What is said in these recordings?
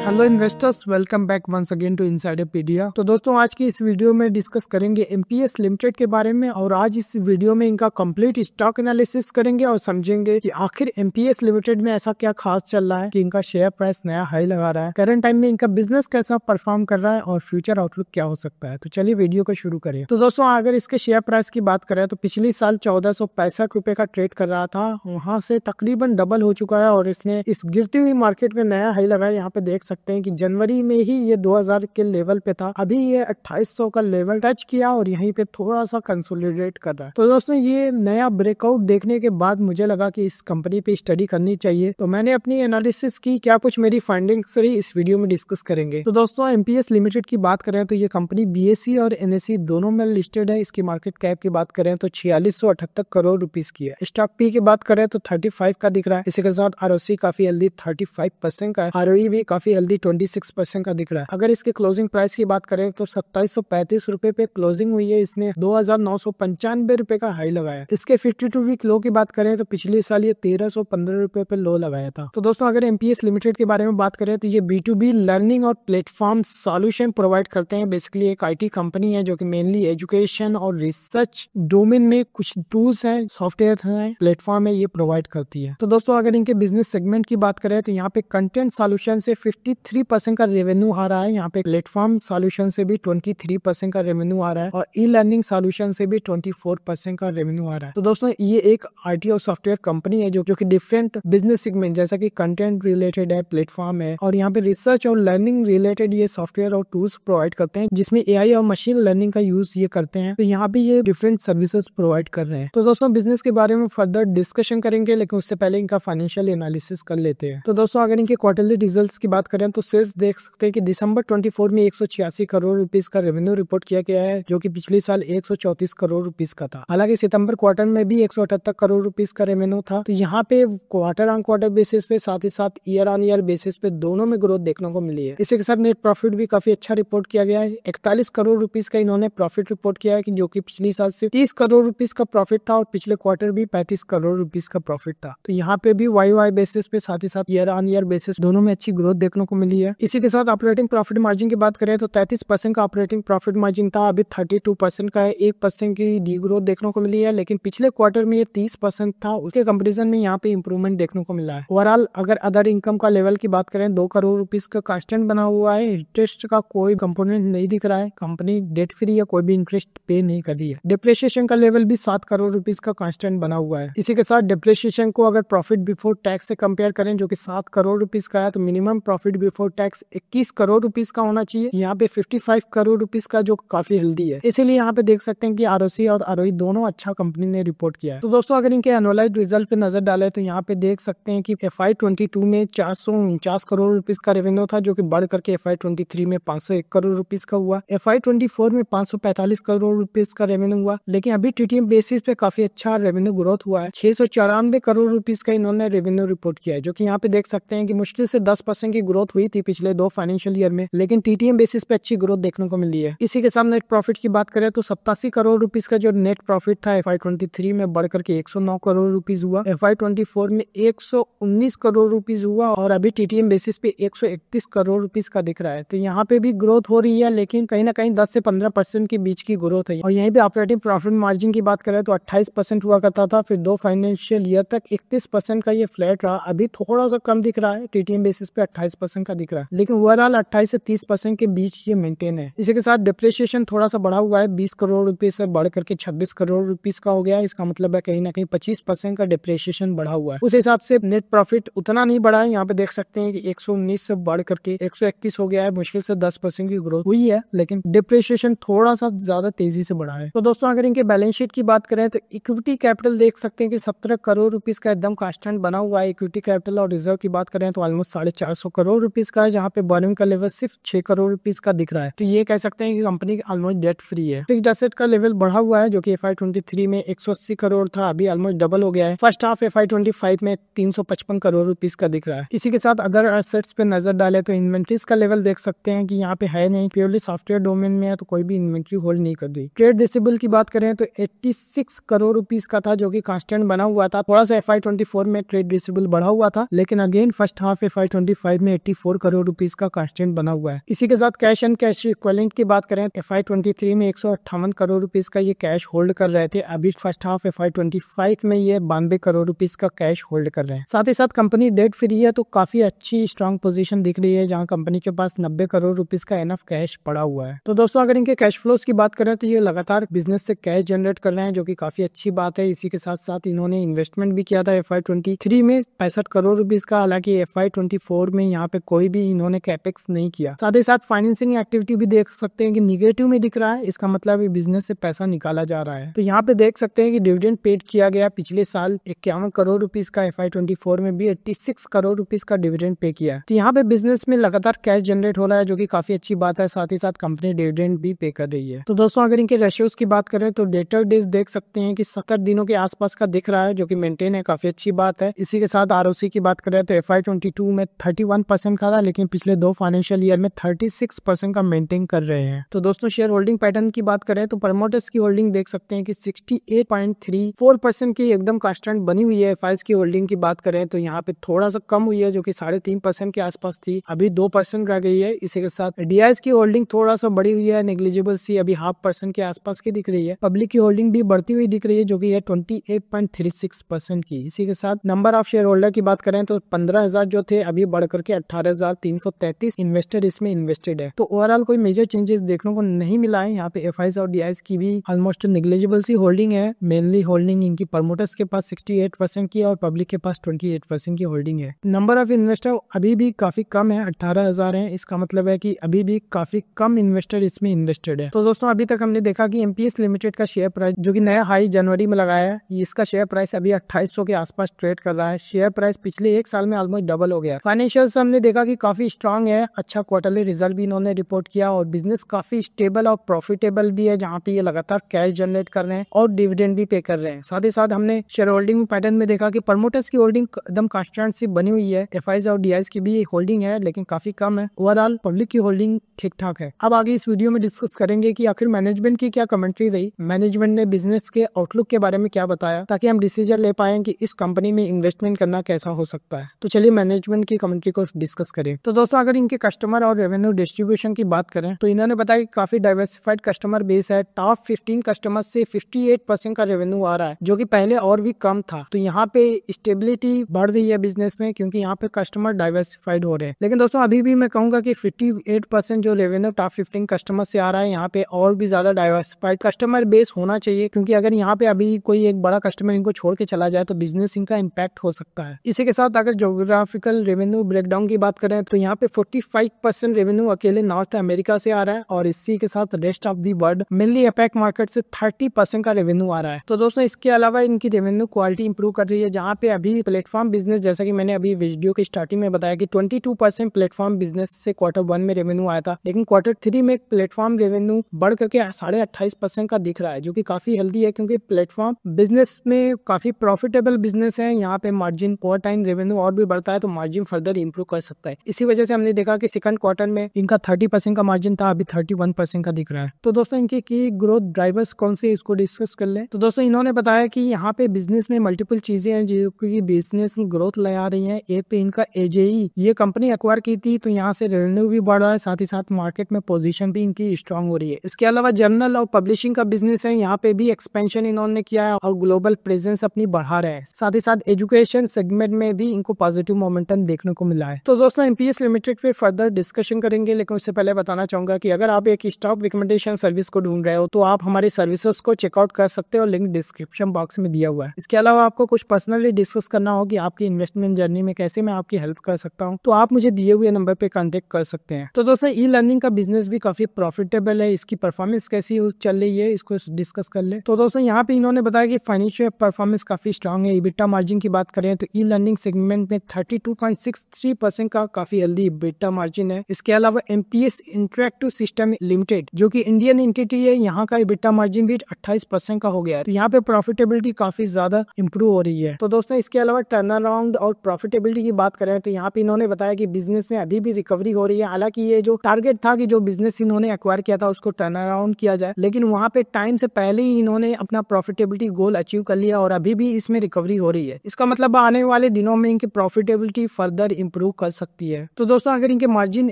Hello investors, welcome back once again to Insiderpedia. तो दोस्तों, आज की इस वीडियो में डिस्कस करेंगे एमपीएस लिमिटेड के बारे में और आज इस वीडियो में इनका कंप्लीट स्टॉक एनालिसिस करेंगे और समझेंगे कि आखिर एमपीएस लिमिटेड में ऐसा क्या खास चल रहा है कि इनका शेयर प्राइस नया हाई लगा रहा है, करंट टाइम में इनका बिजनेस कैसा परफॉर्म कर रहा है और फ्यूचर आउटलुक क्या हो सकता है। तो चलिए वीडियो को शुरू करें। तो दोस्तों, अगर इसके शेयर प्राइस की बात करें तो पिछले साल 1465 रुपए का ट्रेड कर रहा था, वहां से तकरीबन डबल हो चुका है और इसने इस गिरती हुई मार्केट में नया हाई लगाया। यहाँ पे देख सकते हैं कि जनवरी में ही ये 2000 के लेवल पे था, अभी ये 2800 का लेवल टच किया और यहीं पे थोड़ा सा कंसोलिडेट कर रहा है। तो दोस्तों, ये नया ब्रेकआउट देखने के बाद मुझे लगा कि इस कंपनी पे स्टडी करनी चाहिए, तो मैंने अपनी एनालिसिस की। क्या कुछ मेरी फाइंडिंग्स रही इस वीडियो में डिस्कस करेंगे। तो दोस्तों, एमपीएस लिमिटेड की बात करें तो ये कंपनी बीएसई और एनएसई दोनों में लिस्टेड है। इसकी मार्केट कैप की बात करें तो 4678 करोड़ रुपीस की है। स्टॉक पी की बात करें तो 35 का दिख रहा है। इसी के साथ आरओसी काफी हेल्दी 35% का है, आरओई भी काफी हेल्दी 26% का दिख रहा है। अगर इसके क्लोजिंग प्राइस की बात करें तो 2735 रुपए पे क्लोजिंग हुई है। इसने 2995 रुपए का हाई लगाया। इसके 52 वीक लो की बात करें तो पिछले साल ये 1315 रुपए पे लो लगाया था। तो दोस्तों, अगर एमपीएस लिमिटेड के बारे में बात करें तो ये B2B लर्निंग और प्लेटफॉर्म सॉल्यूशन प्रोवाइड करते हैं। बेसिकली एक आईटी कंपनी है जो कि मेनली एजुकेशन और रिसर्च डोमेन में कुछ टूल्स हैं, सॉफ्टवेयर है, प्लेटफॉर्म है, ये प्रोवाइड करती है। तो दोस्तों, अगर इनके बिजनेस सेगमेंट की बात करें तो यहाँ पे कंटेंट सॉल्यूशन से 53% का रेवेन्यू आ रहा है। यहाँ पे प्लेटफॉर्म सॉल्यूशन से भी 23% का रेवेन्यू आ रहा है और ई लर्निंग सॉल्यूशन से भी 24% का रेवेन्यू आ रहा है। तो दोस्तों, ये एक आईटी और सॉफ्टवेयर कंपनी है जो कि डिफरेंट बिजनेस सेगमेंट जैसा कि कंटेंट रिलेटेड है, प्लेटफॉर्म है और यहाँ पे रिसर्च और लर्निंग रिलेटेड ये सॉफ्टवेयर और टूल्स प्रोवाइड करते हैं, जिसमें एआई और मशीन लर्निंग का यूज ये करते हैं। तो यहाँ पे ये डिफरेंट सर्विसेज प्रोवाइड कर रहे हैं। तो दोस्तों, बिजनेस के बारे में फर्दर डिस्कशन करेंगे, लेकिन उससे पहले इनका फाइनेंशियल एनालिसिस कर लेते हैं। तो दोस्तों, अगर इनके क्वार्टरली रिजल्ट्स की बात करें तो सेल्स देख सकते हैं कि दिसंबर 24 में 186 करोड़ रुपीस का रेवेन्यू रिपोर्ट किया गया है, जो कि पिछले साल 134 करोड़ रुपीस का था। हालांकि सितंबर क्वार्टर में भी 178 करोड़ रुपीस का रेवेन्यू था। तो यहाँ पे क्वार्टर ऑन क्वार्टर बेसिस पे, साथ ही साथ ईयर ऑन ईयर बेसिस पे दोनों में ग्रोथ देखने को मिली है। इसी के साथ नेट प्रॉफिट भी काफी अच्छा रिपोर्ट किया गया है। 41 करोड़ रुपीस का इन्होंने प्रॉफिट रिपोर्ट किया है, जो कि पिछले साल से 30 करोड़ रुपीस का प्रॉफिट था और पिछले क्वार्टर भी 35 करोड़ रुपीस का प्रॉफिट था। तो यहाँ पे भी वाई बेसिस पे, साथ ही साथ ईयर ऑन ईयर बेसिस दोनों में अच्छी ग्रोथ देखने को मिली है। इसी के साथ ऑपरेटिंग प्रॉफिट मार्जिन की बात करें तो 33% का ऑपरेटिंग प्रॉफिट मार्जिन था, अभी 32% का है। 1% की डी ग्रोथ देखने को मिली है, लेकिन पिछले क्वार्टर में ये 30% था, उसके कंपेरिजन में यहाँ पे इंप्रूवमेंट देखने को मिला है। ओवरऑल अगर अदर इनकम का लेवल की बात करें 2 करोड़ रुपीस का कांस्टेंट बना हुआ है। इंटरेस्ट का कोई कंपोनेंट नहीं दिख रहा है, कंपनी डेट फ्री है, कोई भी इंटरेस्ट पे नहीं कर रही है। डिप्रिसिएशन का लेवल भी 7 करोड़ रुपीस का कांस्टेंट बना हुआ है। इसी के साथ डिप्रिसिएशन को अगर प्रॉफिट बिफोर टैक्स से कंपेयर करें, जो कि 7 करोड़ रुपीस का है, तो minimum profit before tax 21 crore rupees का होना चाहिए। यहाँ पे 55 करोड़ रुपीस का, जो काफी हेल्दी है। इसीलिए यहाँ पे देख सकते हैं कि आरओसी और आरओई दोनों अच्छा कंपनी ने रिपोर्ट किया है। तो दोस्तों, अगर इनके एनुअलाइज्ड रिजल्ट पे नजर डाले तो यहाँ पे देख सकते हैं कि FY22 में 449 करोड़ रुपीस का रेवेन्यू था, जो कि बढ़ करके FY23 में 501 करोड़ रुपीस का हुआ। FY24 में 545 करोड़ रुपीस का रेवेन्यू हुआ, लेकिन अभी टीटीएम बेसिस पे काफी अच्छा रेवेन्यू ग्रोथ हुआ है। 694 करोड़ रुपीस का इन्होंने रेवेन्यू रिपोर्ट किया है, जो कि यहाँ पे देख सकते हैं कि मुश्किल से 10% की ग्रोथ हुई थी पिछले 2 फाइनेंशियल ईयर में, लेकिन टीटीएम बेसिस पे अच्छी ग्रोथ देखने को मिली है। इसी के साथ नेट प्रॉफिट की बात करें तो 87 करोड़ रुपीस का जो नेट प्रॉफिट था FY23 में बढ़ करके 109 करोड़ रुपीस हुआ। FY24 में 119 करोड़ रुपीस हुआ और अभी टीटीएम बेसिस पे 131 करोड़ रुपीस का दिख रहा है। तो यहाँ पे भी ग्रोथ हो रही है, लेकिन कहीं ना कहीं 10 से 15% के बीच की ग्रोथ है। और यहीं पे ऑपरेटिंग प्रॉफिट मार्जिन की बात करें तो 28% हुआ करता था, फिर 2 फाइनेंशियल ईयर तक 31% का ये फ्लैट रहा। अभी थोड़ा सा कम दिख रहा है, टीटीएम बेसिस पे 28% का दिख रहा है, लेकिन ओवरऑल 28 से 30% के बीच ये मेंटेन है। इसी के साथ डिप्रिसिएशन थोड़ा सा बढ़ा हुआ है, 20 करोड़ रुपीस से बढ़ करके 26 करोड़ रुपीस का हो गया। इसका मतलब है कहीं ना कहीं 25% का डिप्रिसिएशन बढ़ा हुआ है। उस हिसाब से नेट प्रॉफिट उतना नहीं बढ़ा है। यहाँ पे देख सकते हैं कि 119 से बढ़ करके 121 हो गया है, मुश्किल से 10% की ग्रोथ हुई है, लेकिन डिप्रिसिएशन थोड़ा सा ज्यादा तेजी से बढ़ा है। तो दोस्तों, अगर इनके बैलेंस शीट की बात करें तो इक्विटी कैपिटल देख सकते हैं कि 17 करोड़ रुपीस का एकदम कांस्टेंट बना हुआ है। इक्विटी कैपिटल और रिजर्व की बात करें तो ऑलमोस्ट 450 करोड़ रुपीस का है, जहाँ पे बोरिंग का लेवल सिर्फ 6 करोड़ रुपीस का दिख रहा है। तो ये कह सकते हैं कि कंपनी ऑलमोस्ट डेट फ्री है। फिक्स्ड एसेट का लेवल बढ़ा हुआ है, जो कि FY23 में 180 करोड़ था, अभी ऑलमोस्ट डबल हो गया है। फर्स्ट हाफ FY25 में 355 करोड़ रुपीस का दिख रहा है। इसी के साथ अदर एसेट्स पे नजर डाले तो इन्वेंट्रीज का लेवल देख सकते हैं कि यहाँ पे है नहीं, प्योरली सॉफ्टवेयर डोमेन में है, तो कोई भी इन्वेंट्री होल्ड नहीं कर रही। ट्रेड रिसीवेबल की बात करें तो 86 करोड़ रुपीस का था, जो कि कांस्टेंट बना हुआ था। थोड़ा सा FY24 में ट्रेड रिसीवेबल बढ़ा हुआ था, लेकिन अगेन फर्स्ट हाफ FY25 में 124 करोड़ रुपीस का कांस्टेंट बना हुआ है। इसी के साथ कैश एंड कैश इक्विवेलेंट की बात करें FY23 में 158 करोड़ रुपीस का ये कैश होल्ड कर रहे थे। अभी फर्स्ट हाफ FY25 में ये 92 करोड़ रुपीस का कैश होल्ड कर रहे हैं। साथ ही साथ कंपनी डेट फ्री है, तो काफी अच्छी स्ट्रॉन्ग पोजीशन दिख रही है, जहां कंपनी के पास 90 करोड़ रुपीस का एनफ कैश पड़ा हुआ है। तो दोस्तों अगर इनके कैश फ्लोज की बात करें तो ये लगातार बिजनेस से कैश जनरेट कर रहे हैं, जो कि काफी अच्छी बात है। इसी के साथ साथ इन्होंने इन्वेस्टमेंट भी किया था FY23 में 65 करोड़ रुपीस का, हालांकि FY24 में यहाँ पे कोई भी इन्होंने कैपेक्स नहीं किया। साथ ही साथ फाइनेंसिंग एक्टिविटी भी देख सकते हैं कि निगेटिव में दिख रहा है, इसका मतलब बिजनेस से पैसा निकाला जा रहा है। तो यहाँ पे देख सकते हैं कि डिविडेंड पेड किया गया पिछले साल 51 करोड़ रुपीस का, FY24 में भी 86 करोड़ रुपीस का डिविडेंड पे किया है। तो यहाँ पे बिजनेस में लगातार कैश जनरेट हो रहा है, जो कि काफी अच्छी बात है। साथ ही साथ कंपनी डिविडेंड भी पे कर रही है। तो दोस्तों अगर इनके रेशियोज की बात करें तो डेटर डेज देख सकते हैं कि 70 दिनों के आसपास का दिख रहा है, जो कि मेंटेन है, काफी अच्छी बात है। इसी के साथ ROC की बात करें तो FY22 में 31% का था, लेकिन पिछले 2 फाइनेंशियल ईयर में 36% का मेंटेन कर रहे हैं। तो दोस्तों शेयर होल्डिंग पैटर्न की बात करें तो प्रमोटर्स की होल्डिंग देख सकते हैं कि 68.34% की एकदम कांस्टेंट बनी हुई है। FIs की होल्डिंग की बात करें तो यहाँ पे थोड़ा सा कम हुई है, जो कि 3.5% के आसपास थी, अभी 2% रह गई है। इसी के साथ DIs की होल्डिंग थोड़ा सा बढ़ी हुई है, नेग्लिजिबल सी, अभी 0.5% के आसपास की दिख रही है। पब्लिक की होल्डिंग भी बढ़ती हुई दिख रही है, जो कि है 28.36% की। इसी के साथ नंबर ऑफ शेयर होल्डर की बात करें तो 15,000 जो थे अभी बढ़कर के 18,333 इन्वेस्टर इसमें इन्वेस्टेड है। तो ओवरऑल कोई मेजर चेंजेस देखने को नहीं मिला है। यहाँ पे FIs और DIs की भी ऑलमोस्ट नेग्लिजिबल सी होल्डिंग है। मेनली होल्डिंग इनकी प्रमोटर्स के पास 68% की और पब्लिक के पास 28% की होल्डिंग है। नंबर ऑफ इन्वेस्टर अभी भी काफी कम है, 18,000 है। इसका मतलब है कि अभी भी काफी कम इन्वेस्टर इसमें इन्वेस्टेड है। तो दोस्तों अभी तक हमने देखा कि MPS लिमिटेड का शेयर प्राइस जो कि नया हाई जनवरी में लगाया है, इसका शेयर प्राइस अभी 2800 के आसपास ट्रेड कर रहा है। शेयर प्राइस पिछले 1 साल में ऑलमोस्ट डबल हो गया। फाइनेंशियल्स हमने देखा कि काफी स्ट्रांग है, अच्छा क्वार्टरली रिजल्ट भी इन्होंने रिपोर्ट किया और बिजनेस काफी स्टेबल और प्रॉफिटेबल भी है, जहाँ पे ये लगातार कैश जनरेट कर रहे हैं और डिविडेंड भी पे कर रहे हैं। साथ ही साथ हमने शेयर होल्डिंग पैटर्न में देखा कि प्रमोटर्स की होल्डिंग एकदम कांस्टेंट सी बनी हुई है। FIs और DIs की भी होल्डिंग है, लेकिन काफी कम है। ओवरऑल पब्लिक की होल्डिंग ठीक ठाक है। अब आगे इस वीडियो में डिस्कस करेंगे कि आखिर मैनेजमेंट की क्या कमेंट्री रही, मैनेजमेंट ने बिजनेस के आउटलुक के बारे में क्या बताया, ताकि हम डिसीजन ले पाए कि इस कंपनी में इन्वेस्टमेंट करना कैसा हो सकता है। तो चलिए मैनेजमेंट की कमेंट्री को डिस्कस करें। तो दोस्तों अगर इनके कस्टमर और रेवेन्यू डिस्ट्रीब्यूशन की बात करें तो इन्होंने बताया कि काफी डाइवर्सिफाइड कस्टमर बेस है। टॉप 15 कस्टमर से 58% का रेवेन्यू आ रहा है, जो कि पहले और भी कम था। तो यहाँ पे स्टेबिलिटी बढ़ रही है बिजनेस में, क्योंकि यहाँ पे कस्टमर डाइवर्सिफाइड हो रहे हैं। लेकिन दोस्तों अभी भी मैं कहूंगा कि 58% जो रेवेन्यू टॉप 15 कस्टमर से आ रहा है, यहाँ पे और भी ज्यादा डाइवर्सिफाइड कस्टमर बेस होना चाहिए, क्योंकि अगर यहाँ पे अभी कोई एक बड़ा कस्टमर इनको छोड़ के चला जाए तो बिजनेस इनका इम्पैक्ट हो सकता है। इसी के साथ अगर ज्योग्राफिकल रेवेन्यू ब्रेकडाउन की बात करें तो यहाँ पे 45% रेवेन्यू अकेले नॉर्थ अमेरिका से आ रहा है और इसी के साथ rest of the world mainly APEC market से 30% का रेवेन्यू आ रहा है। तो दोस्तों इसके अलावा इनकी रेवेन्यू क्वालिटी इंप्रूव कर रही है, जहाँ पे अभी प्लेटफॉर्म बिजनेस, जैसा कि मैंने अभी वीडियो की स्टार्टिंग में बताया कि 22% प्लेटफॉर्म बिजनेस से Q1 में रेवेन्यू आया था, लेकिन Q3 में प्लेटफॉर्म रेवेन्यू बढ़ करके 28.5% का दिख रहा है, जो कि काफी हेल्दी है, क्योंकि प्लेटफॉर्म बिजनेस में काफी प्रॉफिटेबल बिजनेस है। यहाँ पे मार्जिन ओवर टाइम रेवेन्यू और भी बढ़ता है तो मार्जिन फर्दर इंप्रूव कर सकता है। इसी वजह से हमने देखा कि सेकंड क्वार्टर में इनका 30% का मार्जिन था, अभी 31% का दिख रहा है। तो दोस्तों इनके की ग्रोथ ड्राइवर्स कौन से, इसको डिस्कस कर लें। तो दोस्तों इन्होंने बताया कि यहाँ पे बिजनेस में मल्टीपल चीजें हैं जो कि बिजनेस में ग्रोथ ले आ रही है। एक पे इनका AJE ये कंपनी एक्वायर की थी, तो यहाँ से रेवेन्यू भी बढ़ रहा है, साथ ही साथ मार्केट में पोजीशन भी इनकी स्ट्रांग हो रही है। इसके अलावा जर्नल और पब्लिशिंग का बिजनेस है, यहाँ पे भी एक्सपेंशन इन्होंने किया है और ग्लोबल प्रेजेंस अपनी बढ़ा रहे हैं। साथ ही साथ एजुकेशन सेगमेंट में भी इनको पॉजिटिव मोमेंटम देखने को मिला है। तो दोस्तों MPS लिमिटेड पे फर्दर डिस्कशन करेंगे, लेकिन उससे पहले बताना चाहूंगा कि अगर आप एक स्टॉक रिकमेंडेशन सर्विस को ढूंढ रहे हो तो आप हमारी सर्विसेज को चेकआउट कर सकते हो, लिंक डिस्क्रिप्शन बॉक्स में दिया हुआ है। इसके अलावा आपको कुछ पर्सनली डिस्कस करना हो कि आपकी इन्वेस्टमेंट जर्नी में कैसे मैं आपकी हेल्प कर सकता हूँ, तो आप मुझे दिए हुए नंबर पे कांटेक्ट कर सकते हैं। तो दोस्तों ई-लर्निंग का बिजनेस भी काफी प्रॉफिटेबल है, इसकी परफॉर्मेंस कैसी चल रही है इसको डिस्कस कर ले। तो दोस्तों यहाँ पे इन्होंने बताया कि फाइनेंशियल परफॉर्मेंस काफी स्ट्रांग है। EBITDA मार्जिन की बात करें तो ई-लर्निंग सेगमेंट में 32.63% का काफी हेल्दी EBITDA मार्जिन है। इसके अलावा MPS इंटरेक्टिव सिस्टम लिमिटेड जो कि इंडियन एंटिटी है, यहाँ का EBITDA मार्जिन भी 28% का हो गया है। तो यहाँ पे प्रॉफिटेबिलिटी काफी ज्यादा इंप्रूव हो रही है। तो दोस्तों इसके अलावा टर्न अराउंड और प्रॉफिटेबिलिटी की बात करें तो यहाँ पे इन्होंने बताया कि बिजनेस में अभी भी रिकवरी हो रही है। हालांकि ये जो टारगेट था कि जो बिजनेस इन्होंने एक्वायर किया था उसको टर्न अराउंड किया जाए, लेकिन वहाँ पे टाइम से पहले ही इन्होंने अपना प्रॉफिटेबिलिटी गोल अचीव कर लिया और अभी भी इसमें रिकवरी हो रही है। इसका मतलब आने वाले दिनों में इनकी प्रॉफिटेबिलिटी फर्दर इंप्रूव कर सकती है। तो दोस्तों अगर इनके मार्जिन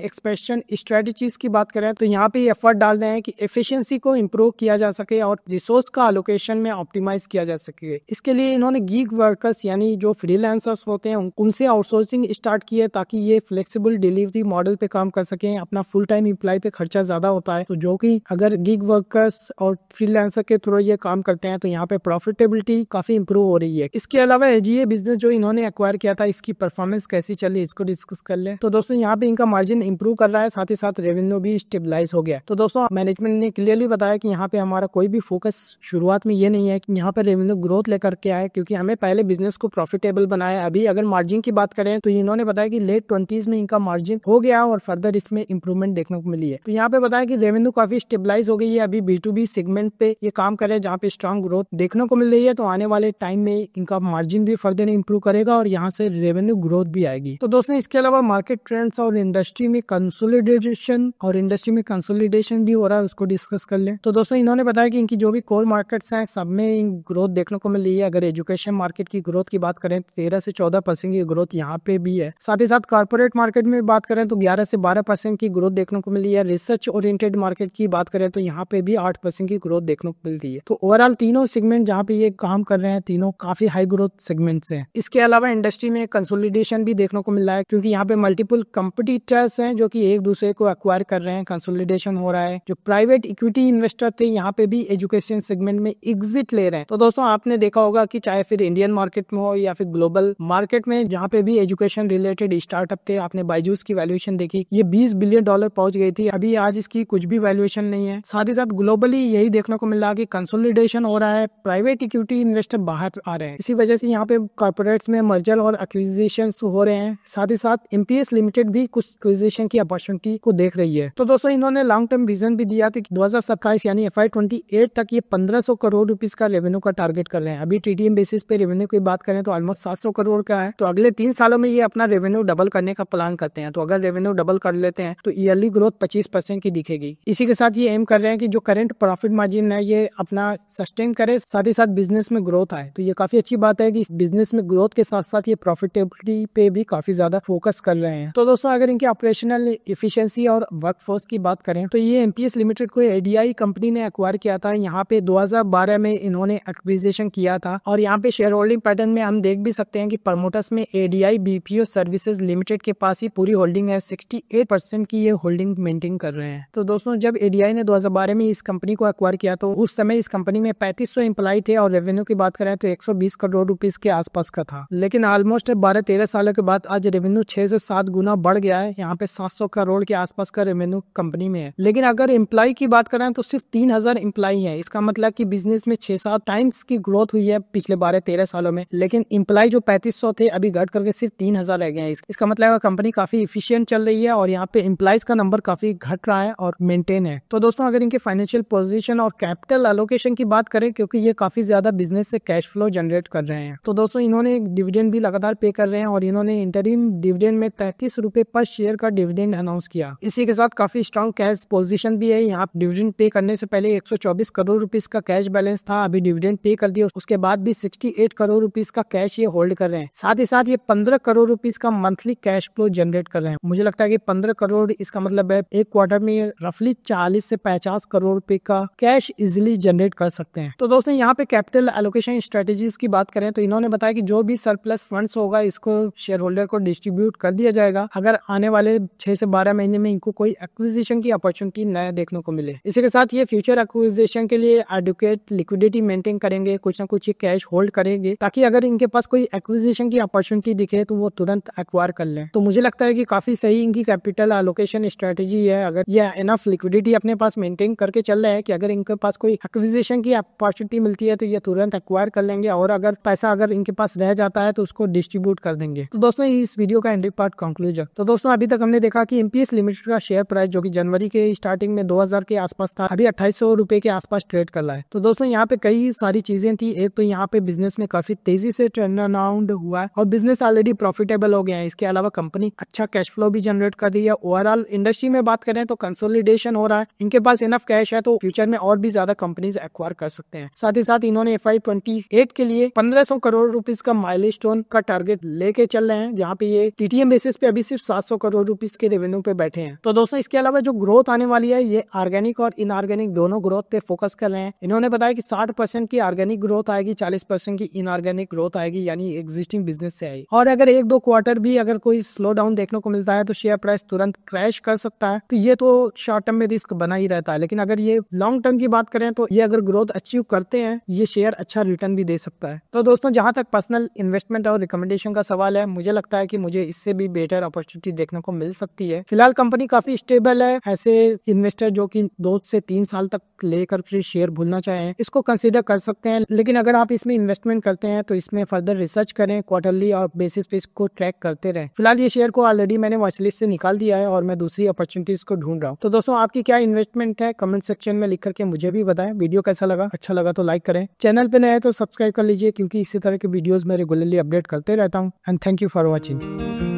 एक्सपेंशन स्ट्रेटजीज की बात करें तो यहाँ पे एफर्ट डाल रहे हैं कि एफिशिएंसी को इम्प्रूव किया जा सके और रिसोर्स का एलोकेशन में ऑप्टिमाइज किया जा सके। इसके लिए इन्होंने गीग वर्कर्स यानी जो फ्रीलांसर्स होते हैं उनसे आउटसोर्सिंग स्टार्ट की है ताकि ये फ्लेक्सिबल डिलीवरी मॉडल पे काम कर सकें। अपना फुल टाइम एम्प्लॉय पे खर्चा ज्यादा होता है, तो जो कि अगर गिग वर्कर्स और फ्रीलांसर के थ्रू ये काम करते हैं तो यहाँ पे प्रॉफिटेबिलिटी काफी इंप्रूव हो रही है। इसके अलावा एजीए बिजनेस जो इन्होंने एक्वायर किया था इसकी परफॉर्मेंस कैसी चली इसको डिस्कस कर ले। तो दोस्तों यहाँ पे इनका मार्जिन इंप्रूव कर रहा है, साथ ही साथ रेवेन्यू भी स्टेबलाइज हो गया। तो दोस्तों मैनेजमेंट ने क्लियरली बताया कि यहाँ पे हमारा कोई भी फोकस शुरुआत में ये नहीं है कि यहाँ पे रेवेन्यू ग्रोथ लेकर के आए, क्योंकि हमें पहले बिजनेस को प्रॉफिटेबल बनाया। अभी अगर मार्जिन की बात करें तो इन्होंने बताया कि लेट 20s में इनका मार्जिन हो गया और फर्दर इसमें इंप्रूवमेंट देखने को मिली है। तो यहाँ पे बताया कि रेवेन्यू काफी स्टेबलाइज हो गई है, अभी B2B सेगमेंट पे ये काम कर रहे हैं जहाँ पे स्ट्रॉन्ग ग्रोथ देखने को मिल रही है। तो आने वाले टाइम में इनका मार्जिन भी फर्दर इंप्रूव करेगा और यहाँ से रेवेन्यू ग्रोथ भी आएगी। तो दोस्तों इसके अलावा मार्केट ट्रेंड्स और इंडस्ट्री में कंसोलिडेशन भी हो रहा है, उसको डिस्कस कर ले। तो दोस्तों इन्होंने बताया कि इनकी जो भी कोर मार्केट्स हैं सब में ग्रोथ देखने को मिल रही है। अगर एजुकेशन मार्केट की ग्रोथ की बात करें तो 13 से 14% की ग्रोथ यहाँ पे भी है। साथ ही साथ कॉर्पोरेट मार्केट में बात करें तो 11 से 12% की ग्रोथ देखने को मिली है। रिसर्च ओरिएंटेड मार्केट की बात करें तो यहाँ पे भी 8% की ग्रोथ देखने को मिलती है। तो ओवरऑल तीनों सेगमेंट जहाँ पे ये काम कर रहे हैं तीनों काफी हाई ग्रोथ सेगमेंट्स हैं। इसके अलावा इंडस्ट्री में कंसोलिडेशन भी देखने को मिल रहा है, क्योंकि यहाँ पे मल्टीपल कंपटीटर्स हैं जो कि एक दूसरे को एक्वायर कर रहे हैं, कंसोलिडेशन हो रहा है। जो प्राइवेट इक्विटी इन्वेस्टर थे यहाँ पे भी एजुकेशन सेगमेंट में एग्जिट ले रहे हैं। तो दोस्तों आपने देखा होगा कि चाहे फिर इंडियन मार्केट में हो या फिर ग्लोबल मार्केट में जहाँ पे भी एजुकेशन रिलेटेड स्टार्टअप थे, आपने बायजूस की वैल्यूएशन देखी, ये $20 बिलियन पहुंच गई थी। अभी आज इसकी कुछ भी वैल्यूएशन नहीं है। साथ ही साथ ग्लोबली यही देखने को मिल रहा है कि कंसोलिडेशन हो रहा है, प्राइवेट इक्विटी इन्वेस्टर बाहर आ रहे हैं। इसी वजह से यहाँ पे कॉर्पोरेट्स में मर्जर और एक्विजिशन हो रहे हैं। साथ ही साथ एमपीएस लिमिटेड भी कुछ एक्विजिशन की अपॉर्चुनिटी को देख रही है। तो दोस्तों इन्होंने लॉन्ग टर्म विजन भी दिया था कि 2027 यानी FY28 तक ये 1500 करोड़ रुपीस का रेवेन्यू का टारगेट कर रहे हैं। अभी टीटीएम बेसिस पे रेवेन्यू की बात करें तो ऑलमोस्ट 700 करोड़ का है। तो अगले 3 सालों में ये अपना रेवेन्यू डबल करने का प्लान करते हैं। तो अगर रेवेन्यू डबल कर लेते हैं तो ईयरली ग्रोथ 25% की दिखेगी। इसी के साथ ये एम कर रहे हैं कि जो करंट प्रॉफिट मार्जिन है ये अपना सस्टेन करे, साथ ही साथ बिजनेस में ग्रोथ आए। तो ये काफी अच्छी बात है कि बिजनेस में ग्रोथ के साथ साथ ये प्रॉफिटेबिलिटी पे भी काफी ज्यादा फोकस कर रहे हैं। तो दोस्तों अगर इनके ऑपरेशनल एफिशिएंसी और वर्कफोर्स की बात करें तो ये एमपीएस लिमिटेड को एडीआई कंपनी ने एक्वायर किया था। यहाँ पे 2012 में इन्होंने एक्विजिशन किया था और यहाँ पे शेयर होल्डिंग पैटर्न में हम देख भी सकते हैं कि प्रमोटर्स में एडीआई बीपीओ सर्विसेज लिमिटेड के पास ही पूरी होल्डिंग है। 68% की ये होल्डिंग मेंटेन कर रहे हैं। तो दोस्तों जब एडीआई ने 2012 में इस कंपनी को एक्वायर किया तो उस समय इस कंपनी में 3500 एम्प्लॉय थे और रेवेन्यू की बात करें तो 120 करोड़ रुपीस के आसपास का था। लेकिन ऑलमोस्ट 12-13 सालों के बाद आज रेवेन्यू 6 से 7 गुना बढ़ गया है। यहाँ पे 700 करोड़ के आसपास का रेवेन्यू कंपनी में है। लेकिन अगर एम्प्लॉय की बात करें तो सिर्फ 3000 एम्प्लॉय है। इसका मतलब कि बिजनेस में 6-7 टाइम्स की ग्रोथ हुई है पिछले 12-13 सालों में। लेकिन एम्प्लॉय जो 3500 थे अभी घट करके सिर्फ 3000 रह गए हैं। इसका मतलब कंपनी काफी इफिशियंट चल रही है और यहाँ पे एम्प्लॉयज का नंबर काफी घट रहा है और मेंटेन है। तो दोस्तों अगर इनके फाइनेंशियल पोजीशन और कैपिटल एलोकेशन की बात करें, क्योंकि ये काफी ज्यादा बिजनेस से कैश फ्लो जनरेट कर रहे हैं, तो दोस्तों इन्होंने एक डिविडेंड भी लगातार पे कर रहे हैं और इन्होंने इंटरिम डिविडेंड में 33 रुपए पर शेयर का डिविडेंड अनाउंस किया। इसी के साथ काफी स्ट्रॉन्ग कैश पोजीशन भी है। यहाँ डिविडेंड पे करने से पहले 124 करोड़ रुपीस का कैश बैलेंस था, अभी डिविडेंड पे कर दिया। उसके बाद भी 68 करोड़ रुपीस का कैश ये होल्ड कर रहे हैं। साथ ही साथ ये 15 करोड़ रुपीस का मंथली कैश फ्लो जनरेट कर रहे हैं। मुझे लगता है कि 15 करोड़ इसका मतलब है एक क्वार्टर में रफली 40 से 50 करोड़ रुपए का कैश इजिली जनरेट कर सकते हैं। तो दोस्तों यहाँ पे कैपिटल एलोकेशन स्ट्रेटेजीज की बात करें तो इन्होंने बताया कि जो भी सरप्लस फंड्स होगा इसको शेयर होल्डर को डिस्ट्रीब्यूट कर दिया जाएगा अगर आने वाले 6 से 12 महीने में इनको कोई एक्विजिशन की अपॉर्चुनिटी नया देखने को मिले। इसी के साथ ये फ्यूचर एक्विजिशन के लिए एडुकेट लिक्विडिटी मेंटेन करेंगे, कुछ ना कुछ कैश होल्ड करेंगे ताकि अगर इनके पास कोई एक्विजिशन की अपॉर्चुनिटी दिखे तो वो तुरंत एक्वायर कर लें। तो मुझे लगता है कि काफी सही इनकी कैपिटल एलोकेशन स्ट्रेटेजी है। अगर ये इनफ लिक्विडिटी अपने पास मेंटेन करके चल रहे हैं कि अगर इनके पास कोई एक्विजिशन की अपॉर्चुनिटी मिलती है तो ये तुरंत एक्वायर कर लेंगे और अगर पैसा अगर इनके पास रह जाता है तो उसको डिस्ट्रीब्यूट कर देंगे। तो दोस्तों इस वीडियो का एंडिंग पार्ट कंक्लूजन। तो दोस्तों अभी तक हमने देखा कि एमपीएस लिमिटेड का शेयर प्राइस जो कि जनवरी के स्टार्टिंग में 2000 के आसपास था, अभी 2800 रुपए के आसपास ट्रेड कर रहा है। तो दोस्तों यहाँ पे कई सारी चीजें थी। एक तो यहाँ पे बिजनेस में काफी तेजी से टर्न अराउंड हुआ है और बिजनेस ऑलरेडी प्रॉफिटेबल हो गया है। इसके अलावा कंपनी अच्छा कैश फ्लो भी जनरेट कर रही है। ओवरऑल इंडस्ट्री में बात करें तो कंसोलिडेशन हो रहा है, इनके पास इनफ कैश है तो फ्यूचर में और भी ज्यादा कंपनीज एक्वायर कर सकते हैं। साथ ही साथ इन्होंने FY28 के लिए 1500 करोड़ रुपीस का माइलस्टोन का टारगेट लेके चल रहे हैं, जहाँ पे ये TTM LTM बेसिस पे अभी सिर्फ 700 करोड़ रुपीस के रेवेन्यू पे बैठे हैं। तो दोस्तों इसके अलावा जो ग्रोथ आने वाली है ये ऑर्गेनिक और इनऑर्गेनिक दोनों ग्रोथ पे फोकस कर रहे हैं। इन्होंने बताया कि 60% की ऑर्गेनिक ग्रोथ आएगी, 40% की इनऑर्गेनिक ग्रोथ आएगी, यानी एग्जिस्टिंग बिजनेस से आएगी। और अगर 1-2 क्वार्टर भी अगर कोई स्लो डाउन देखने को मिलता है तो शेयर प्राइस तुरंत क्रैश कर सकता है। तो ये तो शॉर्ट टर्म में रिस्क बना ही रहता है, लेकिन अगर ये लॉन्ग टर्म की बात करें तो ये अगर ग्रोथ अचीव करते हैं ये शेयर अच्छा रिटर्न भी दे सकता है। तो दोस्तों जहां तक पर्सनल इन्वेस्टमेंट और रिकमेंडेशन का सवाल है, मुझे लगता है कि मुझे इससे भी बेटर अपॉर्चुनिटी देखने को मिल सकती है। फिलहाल कंपनी काफी स्टेबल है। ऐसे इन्वेस्टर जो कि 2 से 3 साल तक लेकर फिर शेयर भूलना चाहें इसको कंसीडर कर सकते हैं, लेकिन अगर आप इसमें इन्वेस्टमेंट करते हैं तो इसमें फर्दर रिसर्च करें, क्वार्टरली और बेसिस पे इसको ट्रैक करते रहें। फिलहाल ये शेयर को ऑलरेडी मैंने वॉच लिस्ट से निकाल दिया है और मैं दूसरी अपॉर्चुनिटीज को ढूंढ रहा हूँ। तो दोस्तों आपकी क्या इन्वेस्टमेंट है कमेंट सेक्शन में लिख करके मुझे भी बताएं। वीडियो कैसा लगा, अच्छा लगा तो लाइक करें, चैनल पे नए हैं तो सब्सक्राइब कर लीजिए क्योंकि इसी तरह के वीडियोस मैं रेगुलरली अपडेट करते रहता हूँ। And thank you for watching.